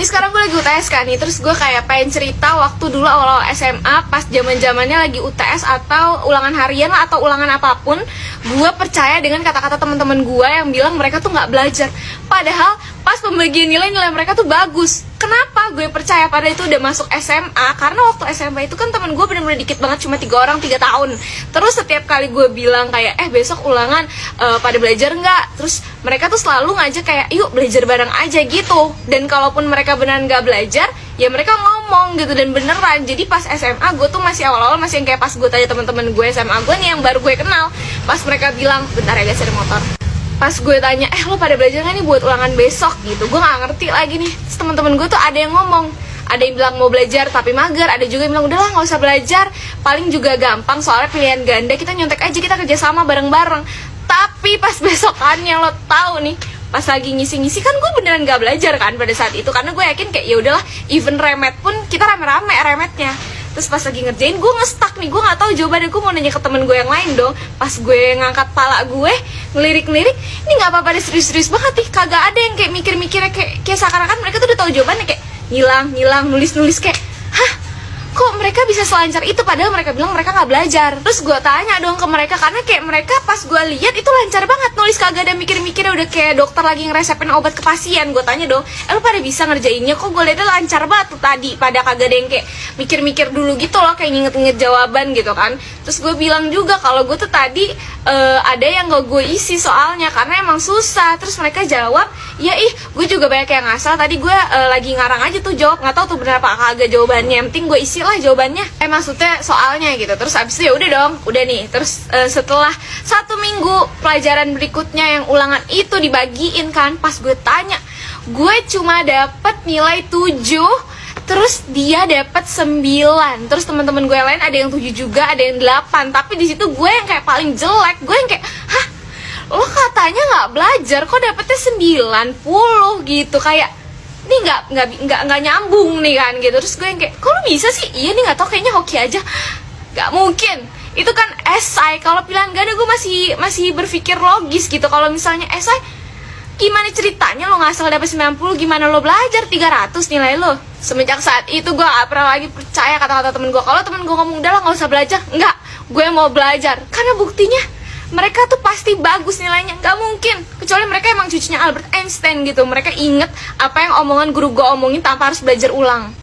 sekarang gue lagi UTS kan nih, terus gue kayak pengen cerita waktu dulu awal-awal SMA pas zaman-zamannya lagi UTS atau ulangan harian lah atau ulangan apapun, gue percaya dengan kata-kata teman-teman gue yang bilang mereka tuh nggak belajar. Padahal pas pembagian nilai mereka tuh bagus. Kenapa gue percaya? Pada itu udah masuk SMA, karena waktu SMA itu kan temen gue bener-bener dikit banget, cuma 3 orang 3 tahun. Terus setiap kali gue bilang kayak besok ulangan pada belajar nggak, terus mereka tuh selalu ngajak kayak yuk belajar bareng aja gitu. Dan kalaupun mereka beneran nggak belajar, ya mereka ngomong gitu dan beneran. Jadi pas SMA gue tuh masih awal-awal masih yang kayak pas gue tanya teman-teman gue SMA gue nih yang baru gue kenal, pas mereka bilang bentar ya guys ada motor, pas gue tanya lo pada belajar nggak nih buat ulangan besok gitu, gue nggak ngerti lagi nih. Terus teman-teman gue tuh ada yang ngomong, ada yang bilang mau belajar tapi mager, ada juga yang bilang udahlah nggak usah belajar, paling juga gampang soalnya pilihan ganda, kita nyontek aja, kita kerjasama bareng-bareng. Tapi pas besokannya lo tahu nih, pas lagi ngisi-ngisi kan gue beneran gak belajar kan pada saat itu, karena gue yakin kayak ya udahlah, even remet pun kita rame-rame remetnya. Terus pas lagi ngerjain gue ngestak nih, gue nggak tahu jawabannya. Gue mau nanya ke temen gue yang lain dong. Pas gue ngangkat pala gue ngelirik-ngelirik, ini nggak apa-apa deh, serius-serius banget nih, kagak ada yang kayak mikir-mikirnya kayak seakan-akan mereka tuh udah tahu jawabannya, kayak ngilang nulis kayak kok mereka bisa selancar itu padahal mereka bilang mereka nggak belajar. Terus gue tanya dong ke mereka, karena kayak mereka pas gue lihat itu lancar banget nulis, kagak ada mikir-mikirnya, udah kayak dokter lagi ngeresepin obat ke pasien. Gue tanya dong, lu pada bisa ngerjainnya? Kok gue liatnya lancar banget tuh tadi, pada kagak ada yang kayak mikir-mikir dulu gitu loh, kayak nginget-nginget jawaban gitu kan. Terus gue bilang juga kalau gue tuh tadi ada yang gak gue isi soalnya karena emang susah. Terus mereka jawab, ya gue juga banyak yang ngasal, tadi gue lagi ngarang aja tuh jawab, nggak tahu tuh bener apa kagak jawabannya, yang penting gue isi lah jawabannya, maksudnya soalnya gitu. Terus abis itu ya udah dong, udah nih. Terus setelah 1 minggu pelajaran berikutnya yang ulangan itu dibagiin kan, pas gue tanya, gue cuma dapet nilai 7, terus dia dapet 9. Terus teman-teman gue yang lain ada yang 7 juga, ada yang 8. Tapi di situ gue yang kayak paling jelek, gue yang kayak lo katanya nggak belajar kok dapetnya 90 gitu, kayak ini nggak nyambung nih kan gitu. Terus gue yang kayak kok lu bisa sih? Iya nih nggak tau, kayaknya hoki aja. Nggak mungkin, itu kan esai. Kalau pilihan ganda gue masih berpikir logis gitu. Kalau misalnya esai, gimana ceritanya lo ngasal dapet 90, gimana lo belajar 300 nilai lo? Semenjak saat itu gue gak pernah lagi percaya kata-kata temen gue. Kalau temen gue ngomong udahlah nggak usah belajar, enggak, gue mau belajar. Karena buktinya mereka tuh pasti bagus nilainya, nggak mungkin. Kecuali mereka emang cucunya Albert Einstein gitu, mereka inget apa yang omongan guru gue omongin tanpa harus belajar ulang.